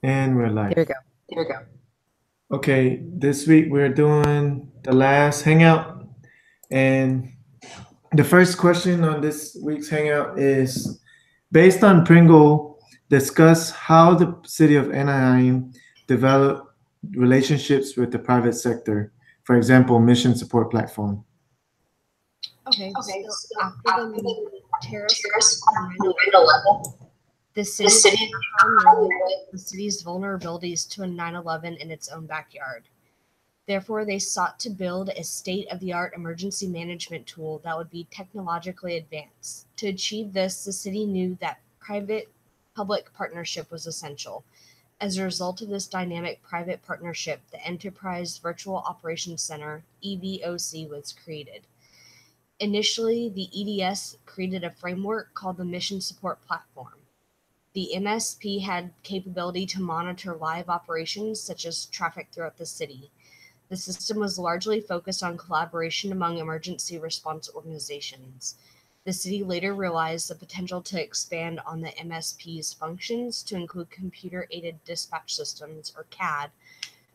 And we're There live. we go. There we go. Okay, this week we're doing the last hangout. And the first question on this week's hangout is based on Pringle, discuss how the city of Anaheim developed relationships with the private sector. For example, mission support platform. Okay, Okay, so so after after the the terrorist terrorist attacks on attack on 9/11, 9/11, the the city of city of Anaheim Anaheim realized realized the city's vulnerabilities to a 9/11 in its own backyard. Therefore, they sought to build a state of the art emergency management tool that would be technologically advanced. To achieve this, the city knew that private public partnership was essential. As a result of this dynamic private partnership, the Enterprise Virtual Operations Center (EVOC) was created. Initially, the EDS created a framework called the Mission Support Platform. The MSP had capability to monitor live operations such as traffic throughout the city. The system was largely focused on collaboration among emergency response organizations. The city later realized the potential to expand on the MSP's functions to include computer aided dispatch systems, or CAD,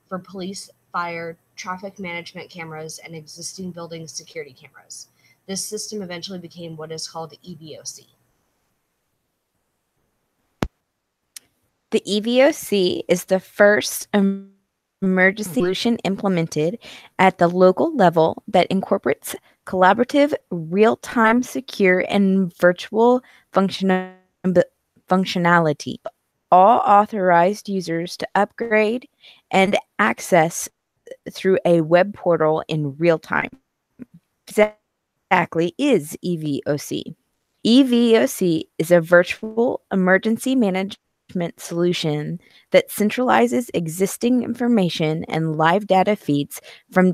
for police, fire, traffic management cameras, and existing building security cameras. This system eventually became what is called EVOC. The EVOC is the first emergency solution implemented at the local level that incorporates collaborative, real-time, secure, and virtual functionality. All authorized users to upgrade and access through a web portal in real time. Exactly is EVOC? EVOC is a virtual emergency management solution that centralizes existing information and live data feeds from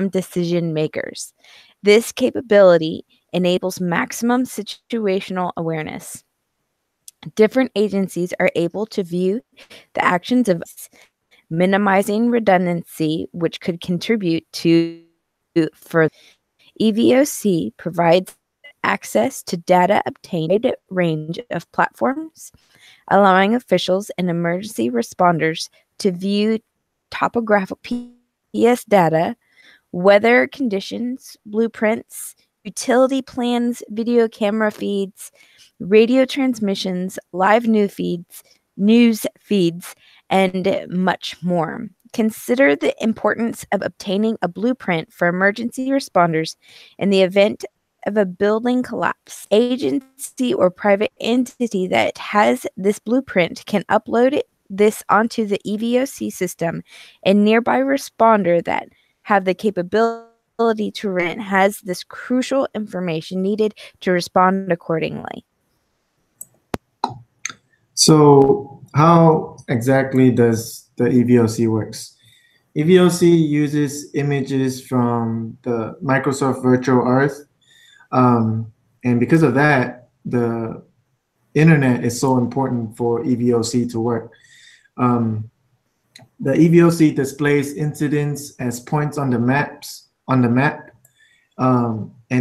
decision makers. This capability enables maximum situational awareness. Different agencies are able to view the actions of minimizing redundancy, which could contribute to further. EVOC provides access to data obtained from a range of platforms, allowing officials and emergency responders to view topographic PS data, weather conditions, blueprints, utility plans, video camera feeds, radio transmissions, live news feeds, and much more. Consider the importance of obtaining a blueprint for emergency responders in the event of a building collapse. Agency or private entity that has this blueprint can upload this onto the EVOC system, and nearby responder that have the capability to rent has this crucial information needed to respond accordingly. So, how exactly does the EVOC works? EVOC uses images from the Microsoft Virtual Earth, and because of that, the internet is so important for EVOC to work. Um, the EVOC displays incidents as points on the map, and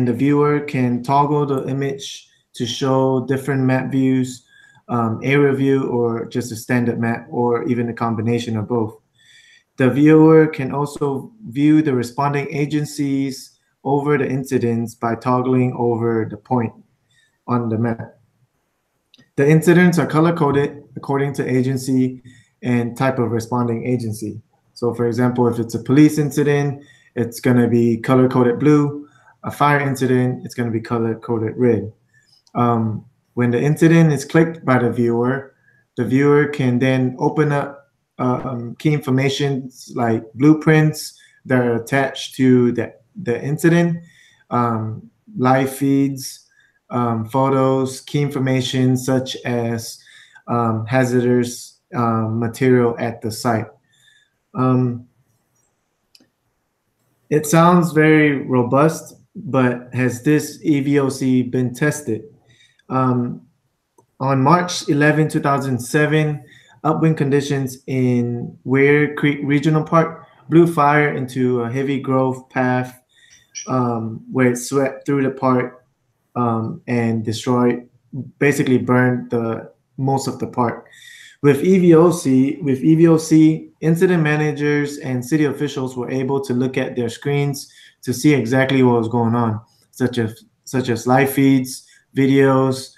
the viewer can toggle the image to show different map views, area view, or just a standard map, or even a combination of both. The viewer can also view the responding agencies over the incidents by toggling over the point on the map. The incidents are color coded according to agency and type of responding agency. So, for example, if it's a police incident, it's going to be color coded blue. A fire incident, it's going to be color coded red. When the incident is clicked by the viewer can then open up key information like blueprints that are attached to the incident, um, live feeds, photos, key information such as hazardous material at the site. Um, it sounds very robust, but has this EVOC been tested? Um, On March 11, 2007, upwind conditions in Ware Creek Regional Park blew fire into a heavy growth path where it swept through the park and destroyed, basically burned the most of the park. With EVOC, incident managers and city officials were able to look at their screens to see exactly what was going on, such as live feeds, videos,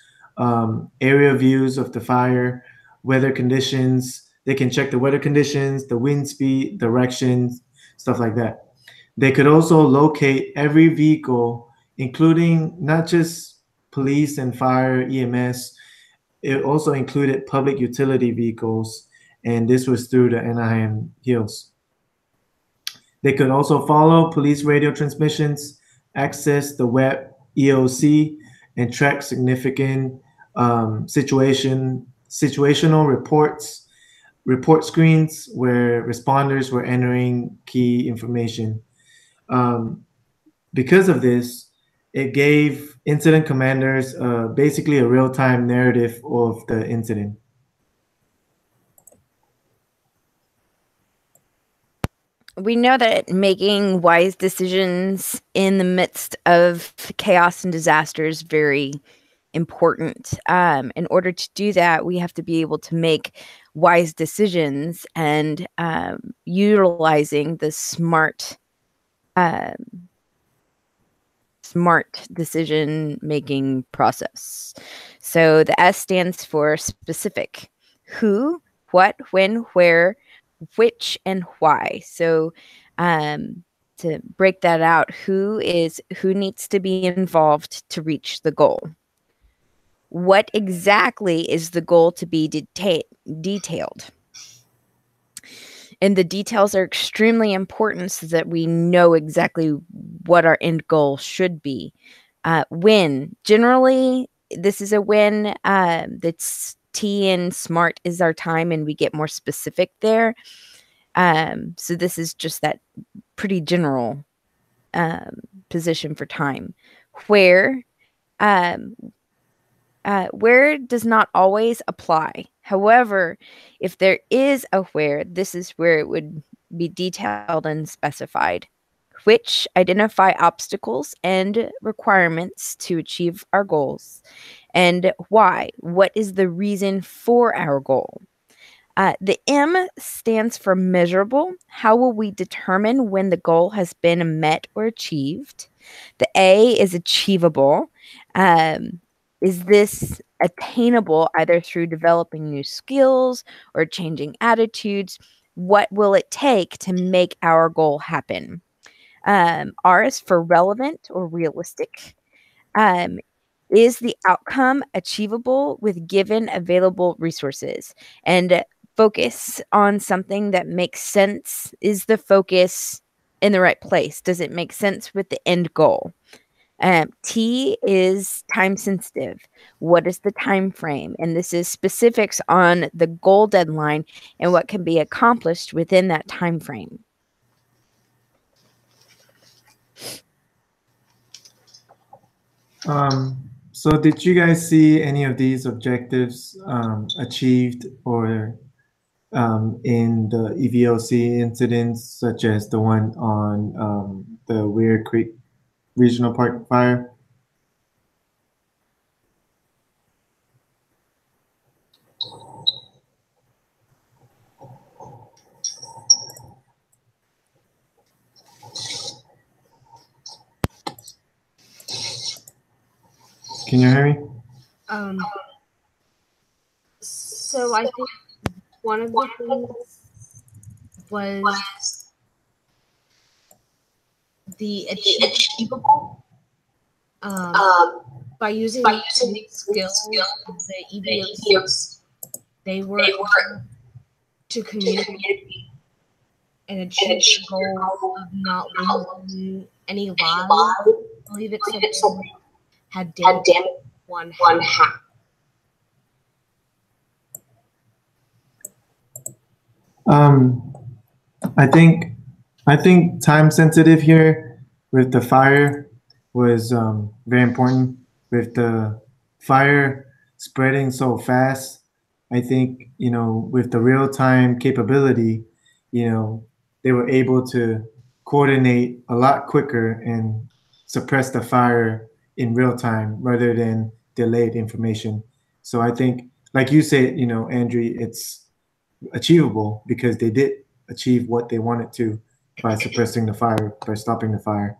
area views of the fire, weather conditions. They can check the weather conditions, the wind speed, directions, stuff like that. They could also locate every vehicle, including not just police and fire, EMS. It also included public utility vehicles, and this was through the Anaheim Hills. They could also follow police radio transmissions, access the web EOC, and track significant situational report screens where responders were entering key information. Um, because of this, it gave incident commanders basically a real time narrative of the incident. We know that making wise decisions in the midst of chaos and disaster is very important. In order to do that, we have to be able to make wise decisions and utilizing the smart decision making process. So the S stands for specific: who, what, when, where, which, and why. So to break that out, who needs to be involved to reach the goal? What exactly is the goal to be detailed? And the details are extremely important so that we know exactly what our end goal should be. When, generally, this is a when. That's T and SMART is our time, and we get more specific there. So this is just that pretty general position for time. Where does not always apply. However, if there is a where, this is where it would be detailed and specified. Which identify obstacles and requirements to achieve our goals. And why? What is the reason for our goal? The M stands for measurable. How will we determine when the goal has been met or achieved? The A is achievable. Is this attainable either through developing new skills or changing attitudes? What will it take to make our goal happen? R is for relevant or realistic. Is the outcome achievable with given available resources? And focus on something that makes sense. Is the focus in the right place? Does it make sense with the end goal? T is time sensitive. What is the time frame? And this is specifics on the goal deadline and what can be accomplished within that time frame. So did you guys see any of these objectives achieved or in the EVOC incidents, such as the one on the Weir Creek Regional Park fire? Can you hear me? So I think one of the things was the achievable by using the skills of the EVOs. They were able to communicate and achieve the goal of not losing any lives. I believe it said had damaged one half. I think time sensitive here with the fire was very important. With the fire spreading so fast, I think with the real time capability, they were able to coordinate a lot quicker and suppress the fire in real time rather than delayed information. So I think, like you said, Andrew, it's achievable because they did achieve what they wanted to by suppressing the fire, by stopping the fire.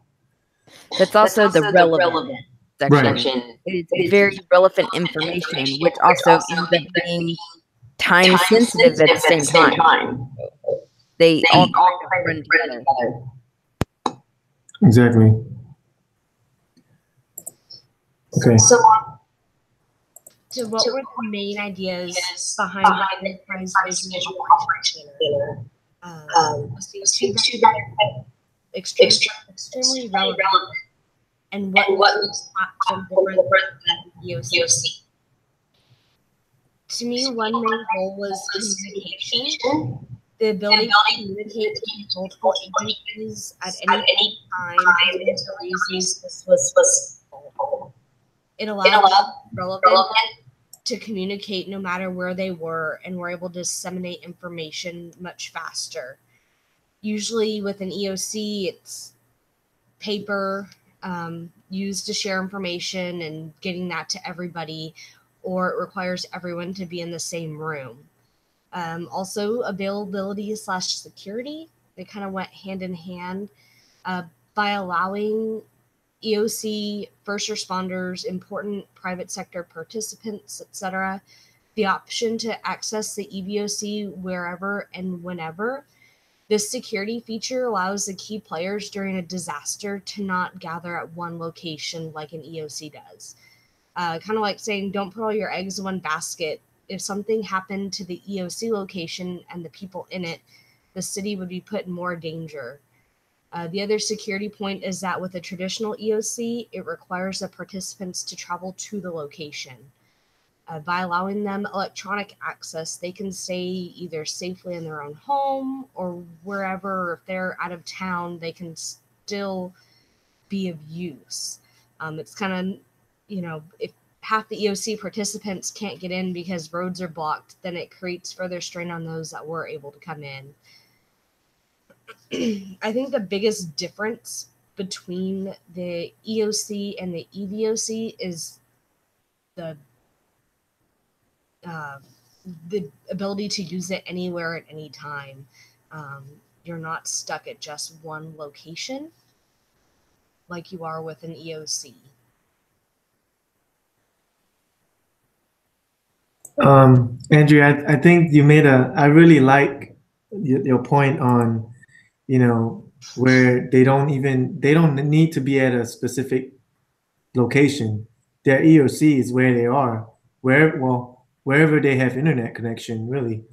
That's also the relevant Right. section. It is very relevant information, which also ends up being time sensitive at the same time. They all kind of run together. Exactly. Okay. So what were the main ideas behind the enterprise vision operation center? Extremely relevant. And what makes the platform different than EOC? To me, one main goal was communication. The ability to communicate with multiple agencies at any time until reasons was it allowed relevant to communicate no matter where they were and were able to disseminate information much faster. Usually with an EOC, it's paper used to share information and getting that to everybody, or it requires everyone to be in the same room. Also, availability / security, they kind of went hand in hand by allowing EOC, first responders, important private sector participants, etc., the option to access the EVOC wherever and whenever. This security feature allows the key players during a disaster to not gather at one location like an EOC does. Kind of like saying, don't put all your eggs in one basket. If something happened to the EOC location and the people in it, the city would be put in more danger. The other security point is that with a traditional EOC, it requires the participants to travel to the location. By allowing them electronic access, they can stay either safely in their own home or wherever. If they're out of town, they can still be of use. It's kind of, if half the EOC participants can't get in because roads are blocked, then it creates further strain on those that were able to come in. I think the biggest difference between the EOC and the EVOC is the ability to use it anywhere at any time. You're not stuck at just one location like you are with an EOC. Andrew, I think you made I really like your point on, where they don't need to be at a specific location. Their EOC is where they are, wherever they have internet connection, really.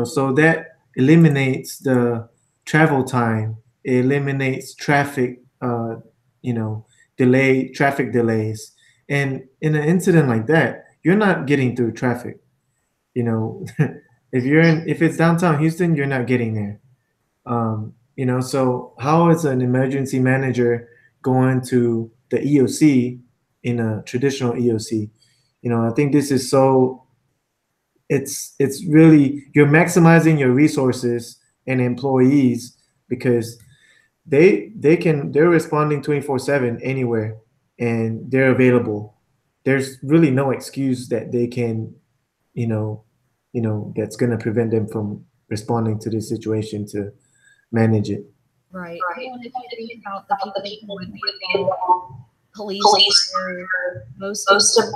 So that eliminates the travel time. It eliminates traffic, traffic delays. And in an incident like that, you're not getting through traffic. If it's downtown Houston, you're not getting there. So how is an emergency manager going to the EOC in a traditional EOC? I think this is so. It's really, you're maximizing your resources and employees because they're responding 24/7 anywhere and they're available. There's really no excuse that they can, that's going to prevent them from responding to this situation to manage it. Right. Well, and if you think about the people who would be involved, police, most of them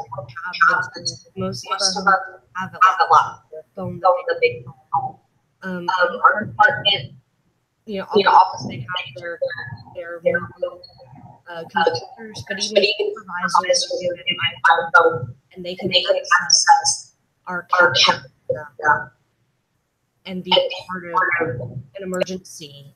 have a lot. Their phone that they call. Our department, office, they have their computers, but even supervisors have phone, and they can access our camera and be part of an emergency.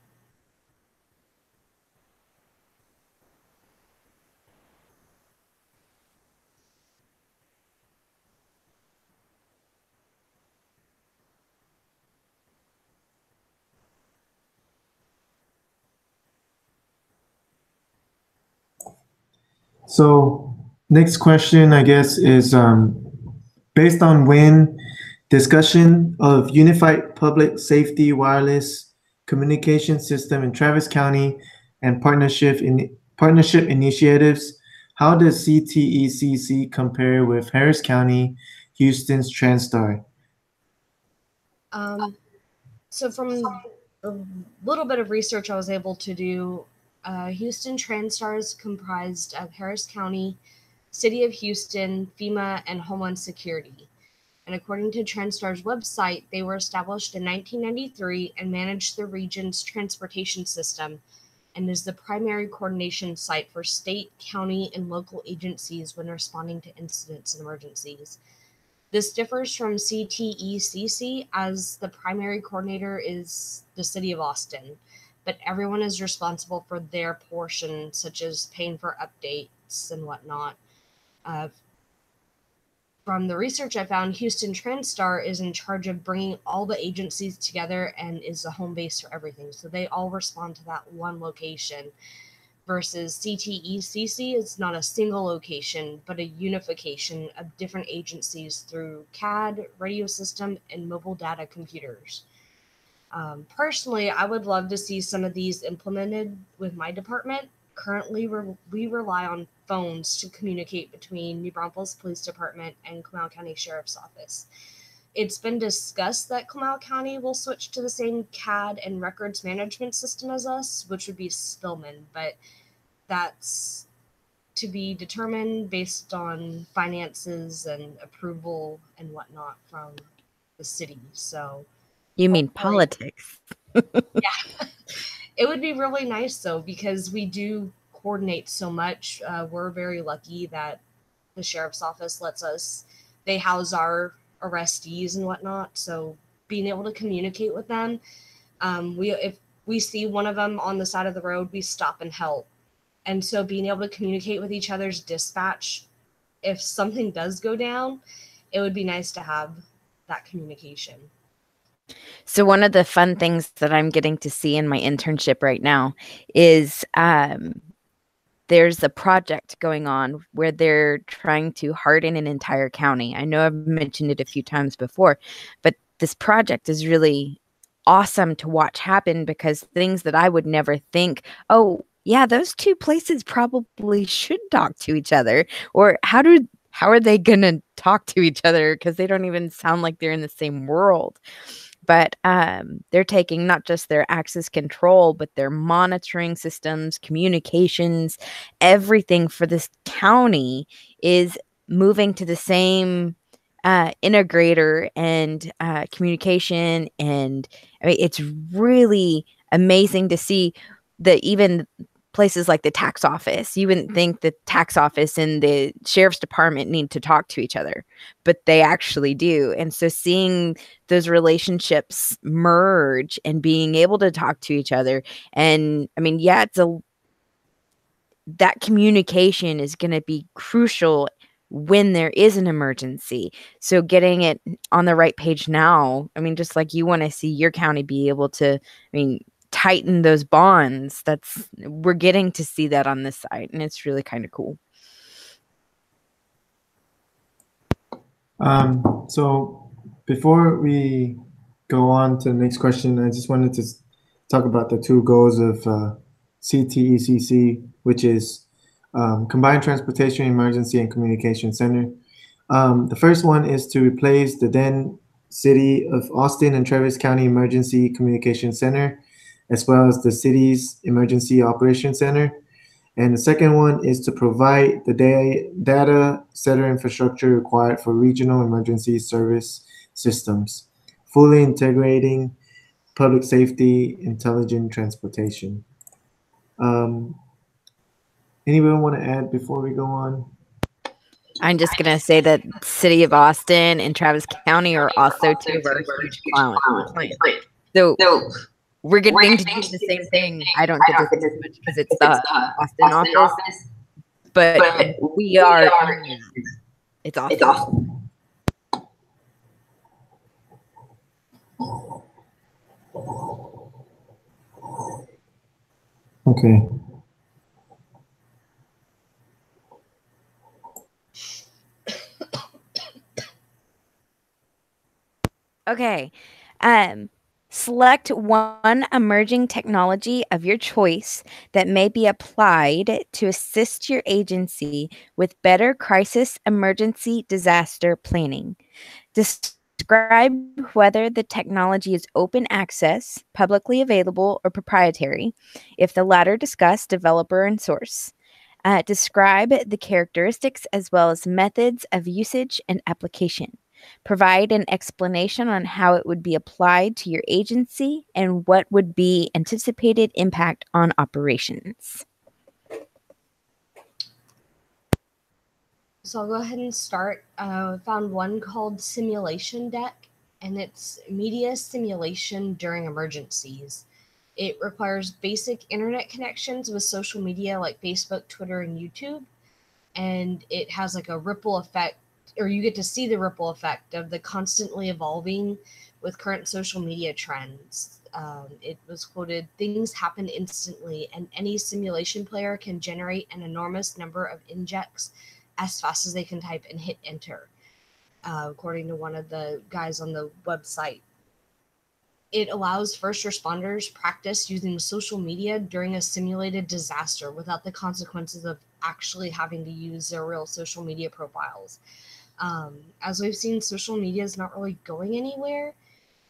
So next question, I guess, is based on when discussion of unified public safety wireless communication system in Travis County and partnership initiatives. How does CTECC compare with Harris County Houston's TransStar? So from a little bit of research I was able to do, Houston TransStar is comprised of Harris County, City of Houston, FEMA, and Homeland Security. And according to TransStar's website, they were established in 1993 and manage the region's transportation system and is the primary coordination site for state, county, and local agencies when responding to incidents and emergencies. This differs from CTECC, as the primary coordinator is the City of Austin, but everyone is responsible for their portion, such as paying for updates and whatnot. Uh, from the research I found, Houston TransStar is in charge of bringing all the agencies together and is the home base for everything. So they all respond to that one location, versus CTECC is not a single location, but a unification of different agencies through CAD, radio system, and mobile data computers. Personally, I would love to see some of these implemented with my department. Currently, we rely on phones to communicate between New Braunfels Police Department and Comal County Sheriff's Office. It's been discussed that Comal County will switch to the same CAD and records management system as us, which would be Spillman, but that's to be determined based on finances and approval and whatnot from the city. So You mean politics? yeah, it would be really nice though, because we do coordinate so much. We're very lucky that the sheriff's office lets us, they house our arrestees and whatnot. So being able to communicate with them, if we see one of them on the side of the road, we stop and help. And so being able to communicate with each other's dispatch, if something does go down, it would be nice to have that communication. So one of the fun things that I'm getting to see in my internship right now is there's a project going on where they're trying to harden an entire county. I know I've mentioned it a few times before, but this project is really awesome to watch happen, because things that I would never think, oh, yeah, those two places probably should talk to each other, or how are they going to talk to each other, because they don't even sound like they're in the same world. But they're taking not just their access control, but their monitoring systems, communications, everything for this county is moving to the same integrator and communication. And I mean, it's really amazing to see that even places like the tax office, you wouldn't think the tax office and the sheriff's department need to talk to each other, but they actually do. And so seeing those relationships merge and being able to talk to each other, and I mean, yeah, that communication is going to be crucial when there is an emergency. So getting it on the right page now, I mean, just like you want to see your county be able to, I mean, tighten those bonds, we're getting to see that on this side, and it's really kind of cool. So before we go on to the next question, I just wanted to talk about the two goals of CTECC, which is Combined Transportation Emergency and Communication Center. The first one is to replace the then City of Austin and Travis County Emergency Communication Center, as well as the city's Emergency Operations Center. And the second one is to provide the data center infrastructure required for regional emergency service systems, fully integrating public safety, intelligent transportation. Anyone want to add before we go on? I'm just going to say that City of Austin and Travis County are also two of our huge clients. So we're getting to do the same thing. I don't get this much because it's the Austin office, but we are. It's awesome. Okay. Okay. Select one emerging technology of your choice that may be applied to assist your agency with better crisis emergency disaster planning. Describe whether the technology is open access, publicly available, or proprietary. If the latter, discuss developer and source. Describe the characteristics as well as methods of usage and application. Provide an explanation on how it would be applied to your agency and what would be anticipated impact on operations. So I'll go ahead and start. I found one called Simulation Deck, and it's media simulation during emergencies. It requires basic internet connections with social media like Facebook, Twitter, and YouTube. And it has like a ripple effect, or you get to see the ripple effect of the constantly evolving with current social media trends. It was quoted, "Things happen instantly, and any simulation player can generate an enormous number of injects as fast as they can type and hit enter," according to one of the guys on the website. It allows first responders practice using social media during a simulated disaster without the consequences of actually having to use their real social media profiles. As we've seen, social media is not really going anywhere.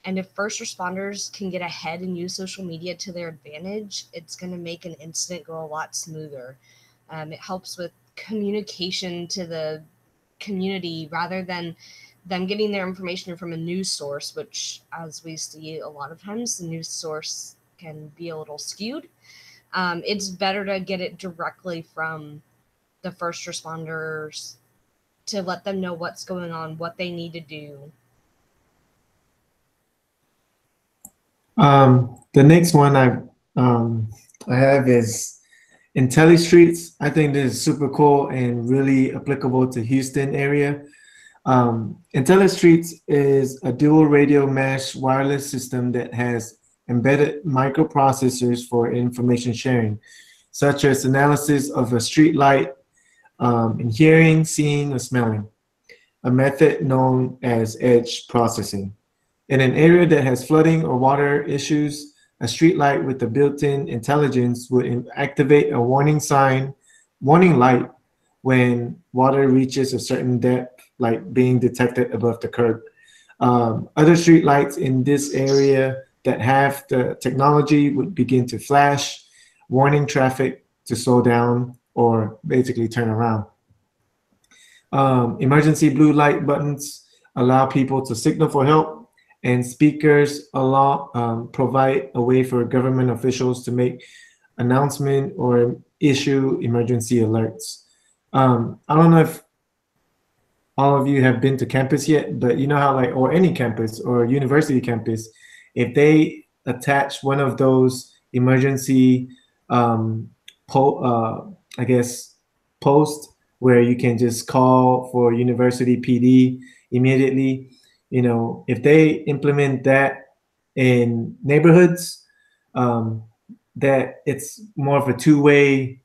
And if first responders can get ahead and use social media to their advantage, it's going to make an incident go a lot smoother. It helps with communication to the community rather than them getting their information from a news source, which, as we see a lot of times, the news source can be a little skewed. It's better to get it directly from the first responders to let them know what's going on, what they need to do. The next one I have is IntelliStreets. I think this is super cool and really applicable to Houston area. IntelliStreets is a dual radio mesh wireless system that has embedded microprocessors for information sharing, such as analysis of a street light in hearing, seeing, or smelling, a method known as edge processing. In an area that has flooding or water issues, a streetlight with the built-in intelligence would activate a warning light when water reaches a certain depth, like being detected above the curb. Other streetlights in this area that have the technology would begin to flash, warning traffic to slow down or basically turn around. Emergency blue light buttons allow people to signal for help, and speakers provide a way for government officials to make announcement or issue emergency alerts. I don't know if all of you have been to campus yet, but you know how like, or any campus or university campus, if they attach one of those emergency, I guess, posts where you can just call for university PD immediately, you know, if they implement that in neighborhoods, that it's more of a two-way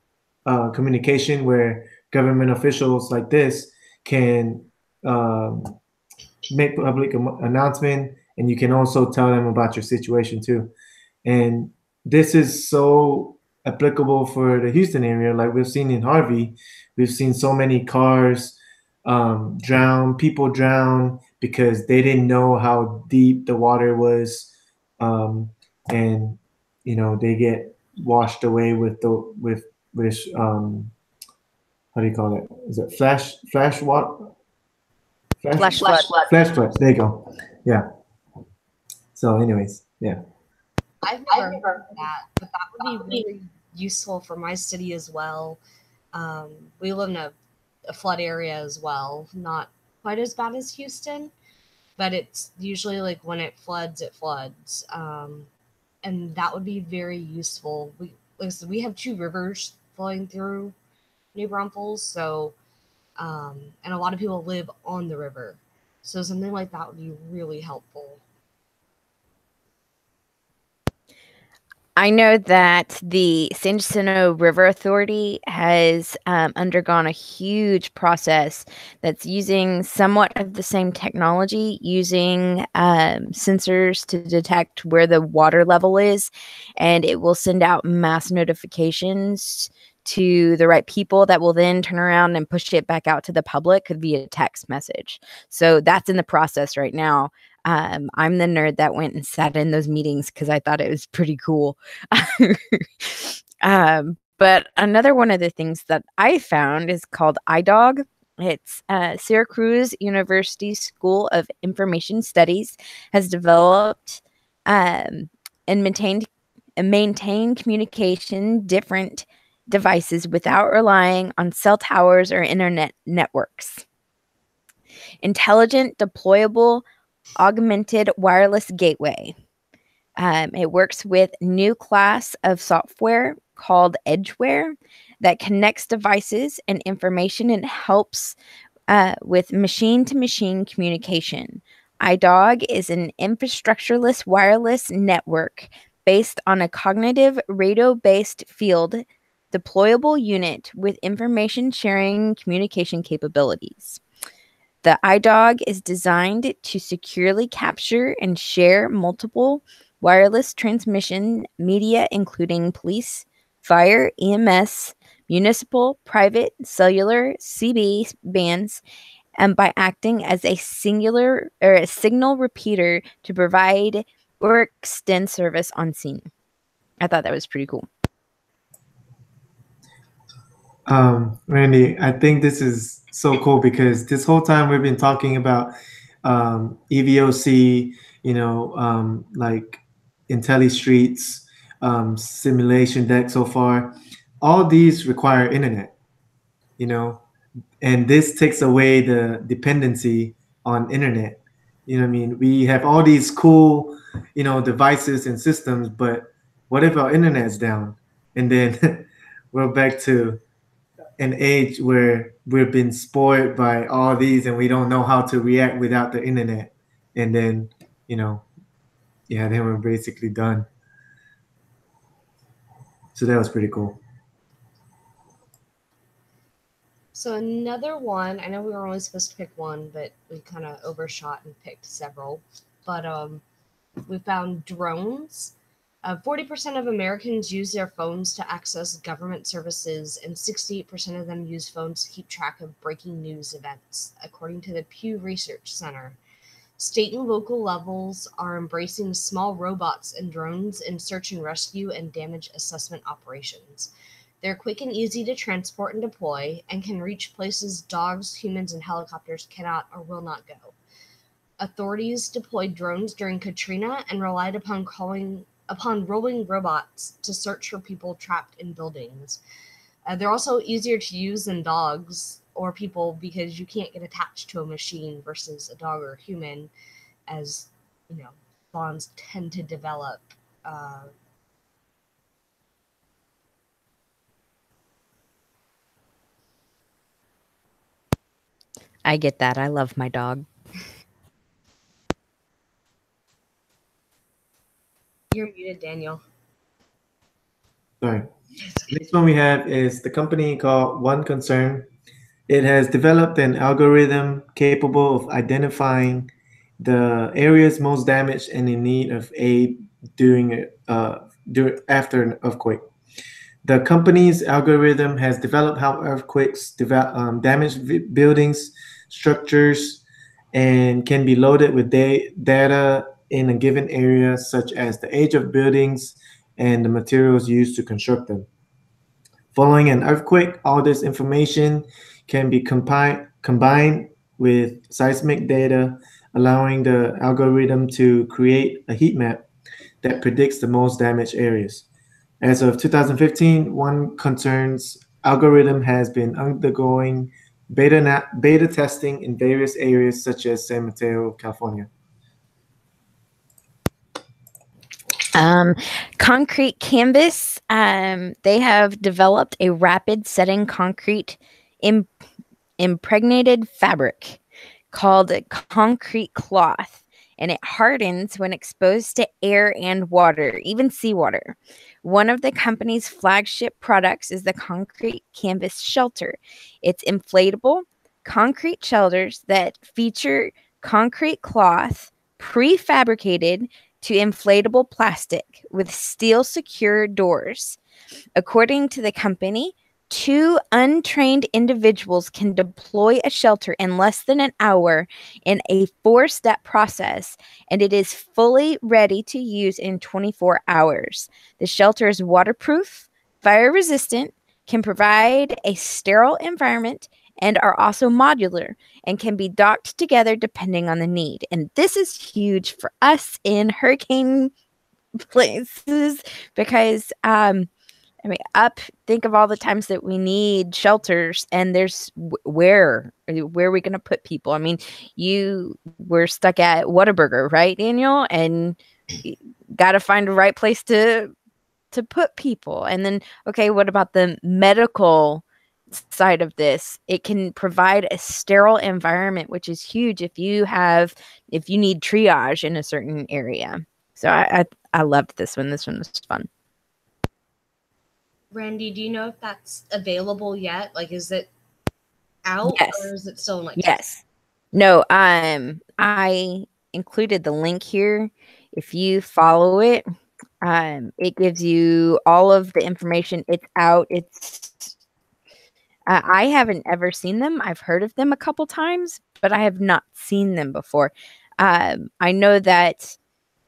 communication where government officials like this can make public announcement, and you can also tell them about your situation too. And this is so applicable for the Houston area. Like we've seen in Harvey, we've seen so many cars people drown because they didn't know how deep the water was, and you know they get washed away with how do you call it? Is it flash water? Flash flood. Flash flood. There you go. Yeah. So, anyways, yeah. I've never heard of that, but that would be really useful for my city as well. We live in a flood area as well, not quite as bad as Houston, but it's usually like when it floods, it floods. And that would be very useful. Like I said, we have two rivers flowing through New Braunfels, so and a lot of people live on the river, so something like that would be really helpful. I know that the San Jacinto River Authority has undergone a huge process that's using somewhat of the same technology, using sensors to detect where the water level is, and it will send out mass notifications to the right people that will then turn around and push it back out to the public via text message. So that's in the process right now. I'm the nerd that went and sat in those meetings because I thought it was pretty cool. But another one of the things that I found is called iDog. It's Syracuse University School of Information Studies has developed and maintained communication different devices without relying on cell towers or internet networks. Intelligent, deployable, augmented wireless gateway. It works with new class of software called Edgeware that connects devices and information and helps with machine-to-machine communication. iDog is an infrastructureless wireless network based on a cognitive radio-based field deployable unit with information sharing communication capabilities. The iDog is designed to securely capture and share multiple wireless transmission media, including police, fire, EMS, municipal, private, cellular, CB bands, and by acting as a singular or a signal repeater to provide or extend service on scene. I thought that was pretty cool. Randy, I think this is so cool because this whole time we've been talking about EVOC, like IntelliStreets, simulation deck so far. All these require internet, and this takes away the dependency on internet. You know what I mean? We have all these cool, devices and systems, but what if our internet's down? And then we're back to an age where we've been spoiled by all these and we don't know how to react without the internet. And then, then we're basically done. So that was pretty cool. So another one, I know we were only supposed to pick one, but we kind of overshot and picked several. But we found drones. 40% of Americans use their phones to access government services, and 68% of them use phones to keep track of breaking news events, according to the Pew Research Center. State and local levels are embracing small robots and drones in search and rescue and damage assessment operations. They're quick and easy to transport and deploy, and can reach places dogs, humans, and helicopters cannot or will not go. Authorities deployed drones during Katrina and relied upon rolling robots to search for people trapped in buildings. They're also easier to use than dogs or people because you can't get attached to a machine versus a dog or a human, as bonds tend to develop. I get that. I love my dog. You're muted, Daniel. Sorry. Next one we have is the company called One Concern. It has developed an algorithm capable of identifying the areas most damaged and in need of aid after an earthquake. The company's algorithm has developed how earthquakes damage buildings, structures, and can be loaded with data in a given area, such as the age of buildings and the materials used to construct them. Following an earthquake, all this information can be combined with seismic data, allowing the algorithm to create a heat map that predicts the most damaged areas. As of 2015, One Concern's algorithm has been undergoing beta testing in various areas such as San Mateo, California. Concrete Canvas, they have developed a rapid setting concrete impregnated fabric called concrete cloth, and it hardens when exposed to air and water, even seawater. One of the company's flagship products is the Concrete Canvas Shelter. It's inflatable concrete shelters that feature concrete cloth prefabricated to inflatable plastic with steel secure doors. According to the company, 2 untrained individuals can deploy a shelter in less than an hour in a 4-step process, and it is fully ready to use in 24 hours. The shelter is waterproof, fire resistant, can provide a sterile environment, and are also modular and can be docked together depending on the need. And this is huge for us in hurricane places because I mean, think of all the times that we need shelters, and there's where are we going to put people? I mean, you were stuck at Whataburger, right, Daniel? And got to find the right place to put people. And then, okay, what about the medical side of this? It can provide a sterile environment, which is huge if you need triage in a certain area. So I loved this one. This one was fun. Randy, do you know if that's available yet? Like, is it out Yes. or is it still in like yes. No, I included the link here. If you follow it, it gives you all of the information. It's out. I haven't ever seen them. I've heard of them a couple times, but I have not seen them before. I know that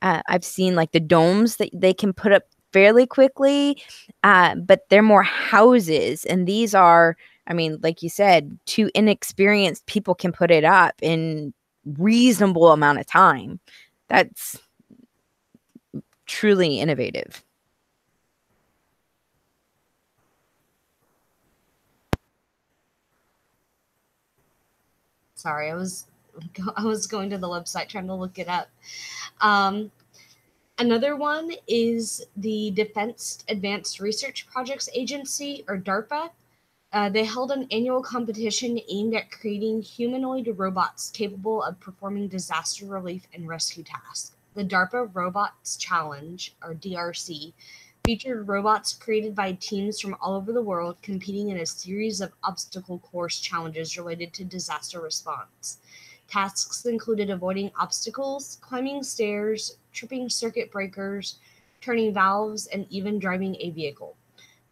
I've seen like the domes that they can put up fairly quickly, but they're more houses, and these are, I mean, like you said, 2 inexperienced people can put it up in reasonable amount of time. That's truly innovative. Sorry, I was going to the website trying to look it up. Another one is the Defense Advanced Research Projects Agency, or DARPA. They held an annual competition aimed at creating humanoid robots capable of performing disaster relief and rescue tasks. The DARPA Robots Challenge, or DRC, featured robots created by teams from all over the world competing in a series of obstacle course challenges related to disaster response. Tasks included avoiding obstacles, climbing stairs, tripping circuit breakers, turning valves, and even driving a vehicle.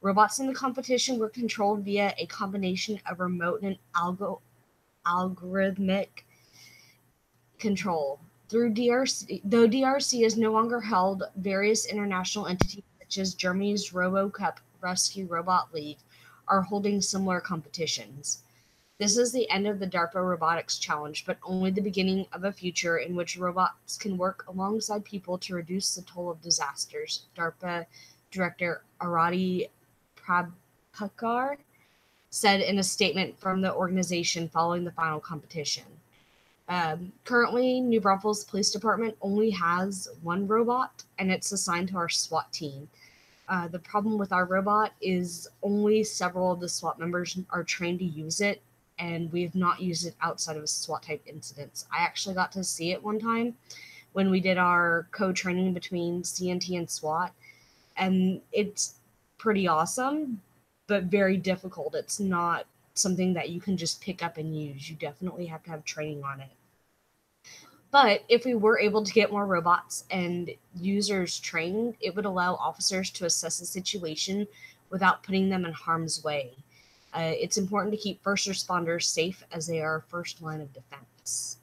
Robots in the competition were controlled via a combination of remote and algorithmic control. Though DRC is no longer held, various international entities such as Germany's RoboCup Rescue Robot League are holding similar competitions. This is the end of the DARPA Robotics Challenge, but only the beginning of a future in which robots can work alongside people to reduce the toll of disasters, DARPA Director Arati Prabhakar said in a statement from the organization following the final competition. Currently, New Braunfels Police Department only has 1 robot, and it's assigned to our SWAT team. The problem with our robot is only several of the SWAT members are trained to use it, and we've not used it outside of SWAT type incidents. I actually got to see it one time when we did our co-training between CNT and SWAT, and it's pretty awesome, but very difficult. It's not something that you can just pick up and use. You definitely have to have training on it. But if we were able to get more robots and users trained, it would allow officers to assess the situation without putting them in harm's way. It's important to keep first responders safe as they are first line of defense.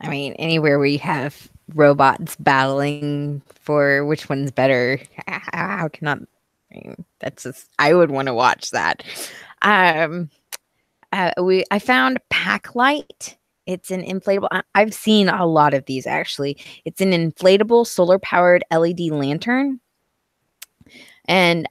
I mean, anywhere where you have robots battling for which one's better, how cannot? I mean, that's just, I would want to watch that. I found Packlight. It's an inflatable. I've seen a lot of these actually. It's an inflatable solar powered LED lantern, and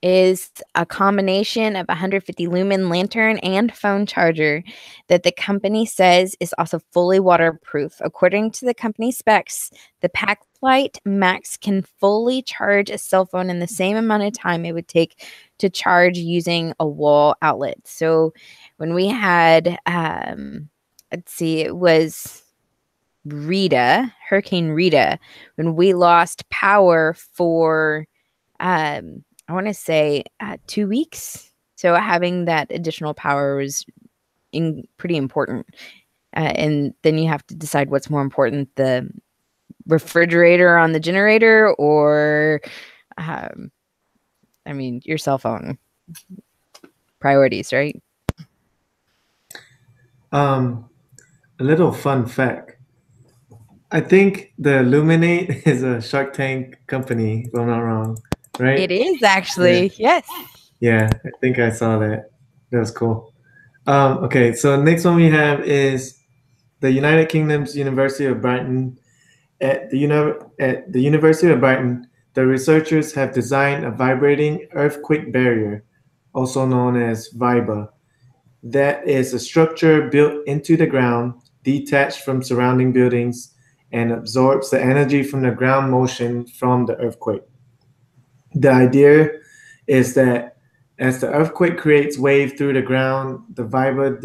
is a combination of 150 lumen lantern and phone charger that the company says is also fully waterproof. According to the company specs, the Packlight Max can fully charge a cell phone in the same amount of time it would take to charge using a wall outlet. So when we had, let's see, it was Hurricane Rita, when we lost power for I want to say 2 weeks. So having that additional power was pretty important. And then you have to decide what's more important, the refrigerator on the generator or Um, I mean, your cell phone priorities, right? Um, a little fun fact. I think the Illuminate is a Shark Tank company, if I'm not wrong, It right? is Yeah. actually, yes. Yeah, I think I saw that. That was cool. Okay, so next one we have is the United Kingdom's University of Brighton. At the University of Brighton, the researchers have designed a vibrating earthquake barrier, also known as VIBA, that is a structure built into the ground, detached from surrounding buildings, and absorbs the energy from the ground motion from the earthquake. The idea is that as the earthquake creates wave through the ground, the vibra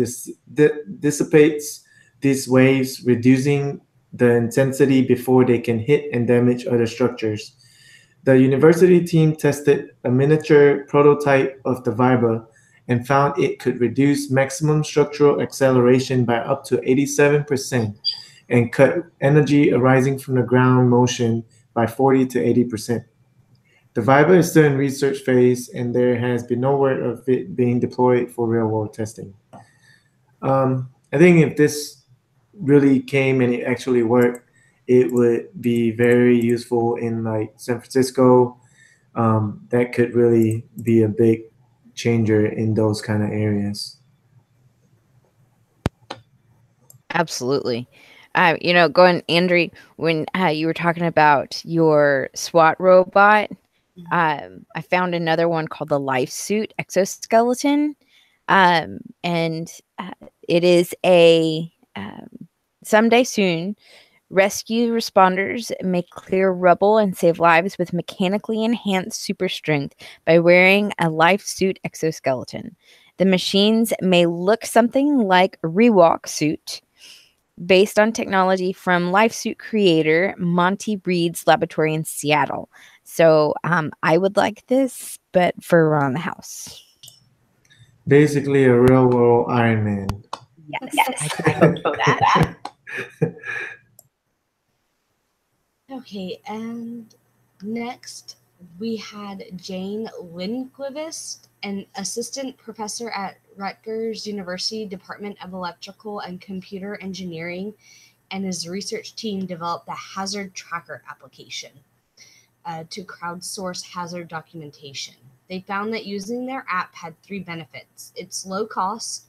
dissipates these waves, reducing the intensity before they can hit and damage other structures. The university team tested a miniature prototype of the vibra and found it could reduce maximum structural acceleration by up to 87% and cut energy arising from the ground motion by 40 to 80%. The Viper is still in research phase, and there has been no word of it being deployed for real-world testing. I think if this really came and it actually worked, it would be very useful in like San Francisco. That could really be a big changer in those kind of areas. Absolutely. Going, Andrew, when you were talking about your SWAT robot, I found another one called the Life Suit Exoskeleton. And it is a someday soon, rescue responders may clear rubble and save lives with mechanically enhanced super strength by wearing a life suit exoskeleton. The machines may look something like a Rewalk suit, based on technology from life suit creator Monty Reed's laboratory in Seattle. So I would like this, but for around the house. Basically, a real-world Iron Man. Yes, I could vote for that. Okay, and next we had Jane Lindqvist, an assistant professor at Rutgers University Department of Electrical and Computer Engineering, and his research team developed the Hazard Tracker application to crowdsource hazard documentation. They found that using their app had three benefits: it's low cost,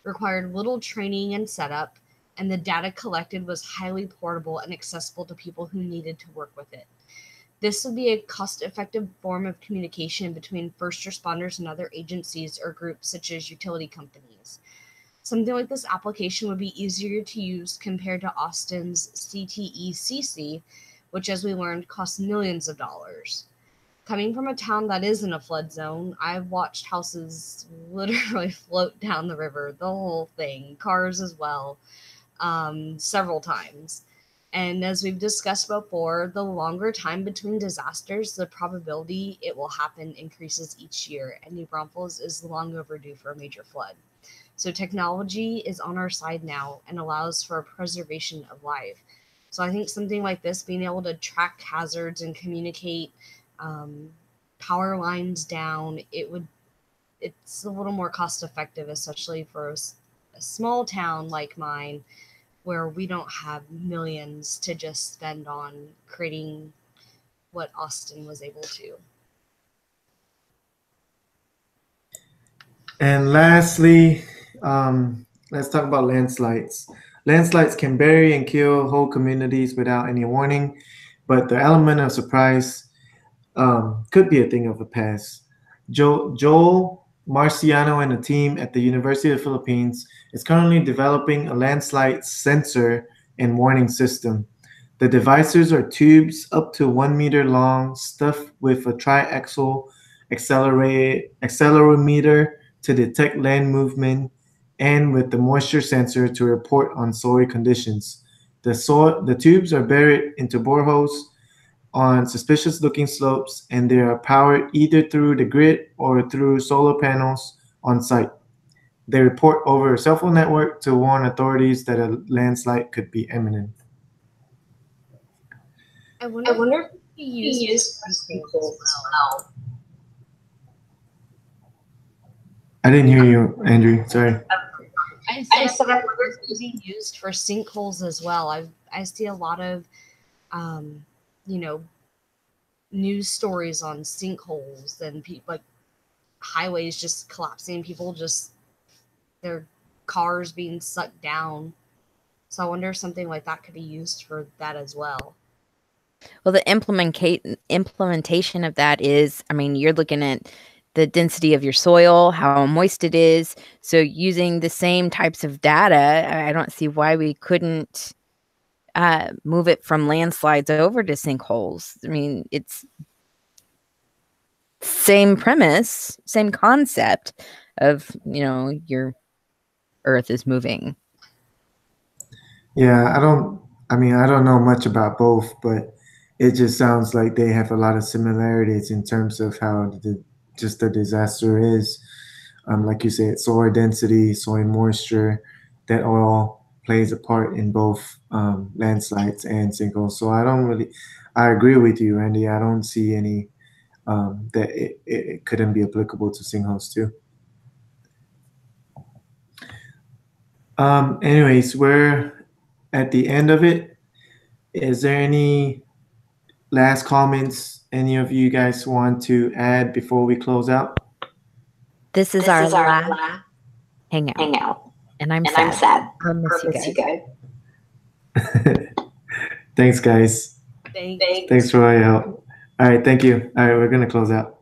required little training and setup, and the data collected was highly portable and accessible to people who needed to work with it. This would be a cost effective form of communication between first responders and other agencies or groups such as utility companies. Something like this application would be easier to use compared to Austin's CTECC, which, as we learned, costs millions of dollars. Coming from a town that is in a flood zone, I've watched houses literally float down the river, the whole thing, cars as well, several times. And as we've discussed before, the longer time between disasters, the probability it will happen increases each year, and New Braunfels is long overdue for a major flood. So technology is on our side now and allows for a preservation of life. So I think something like this, being able to track hazards and communicate um, power lines down, it's a little more cost effective, especially for a small town like mine, where we don't have millions to just spend on creating what Austin was able to. And lastly, let's talk about landslides. Landslides can bury and kill whole communities without any warning, but the element of surprise could be a thing of the past. Joel Marciano and a team at the University of the Philippines is currently developing a landslide sensor and warning system. The devices are tubes up to 1 meter long, stuffed with a triaxial accelerometer to detect land movement, and with the moisture sensor to report on soil conditions. The tubes are buried into boreholes on suspicious looking slopes, and they are powered either through the grid or through solar panels on site. They report over a cell phone network to warn authorities that a landslide could be imminent. I wonder be used for sinkholes as well. I didn't hear you, Andrew. Sorry. I said it could be used for sinkholes as well. I see a lot of, you know, news stories on sinkholes and like highways just collapsing, people just their cars being sucked down. So I wonder if something like that could be used for that as well. Well, the implementation of that is, I mean, you're looking at the density of your soil, how moist it is. So using the same types of data, I don't see why we couldn't move it from landslides over to sinkholes. I mean, it's same premise, same concept of, your earth is moving. Yeah, I don't know much about both, but it just sounds like they have a lot of similarities in terms of how just the disaster is. Like you said, soil density, soil moisture, that all plays a part in both landslides and sinkholes. So I agree with you, Randy. I don't see any that it couldn't be applicable to sinkholes too. Anyways, we're at the end of it. Is there any last comments any of you guys want to add before we close out? This is our last hangout. And I'm sad. I'll miss you guys. Thanks, guys. Thanks. Thanks for all your help. All right, thank you. All right, we're going to close out.